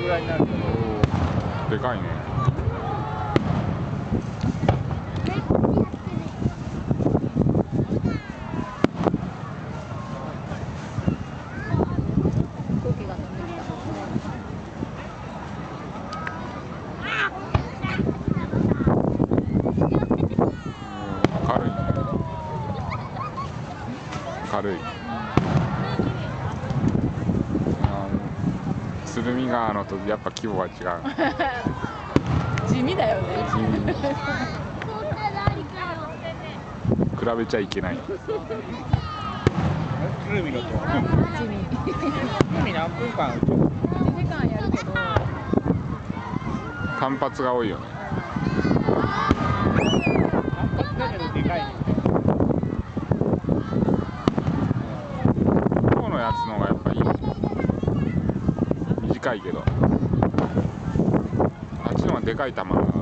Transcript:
ぐらいになるけど。でかいね。飛行機が飛んできたんですね。軽いね。軽い。鶴見川のとやっぱ規模が違う。地味だよね。地味。比べちゃいけない。鶴見のと。地味。鶴見何分間？1時間やるけど。単発が多いよね。単発だけどでかいね。今日のやつの方がやっぱいい。短いけど。あっちの方がでかい球が。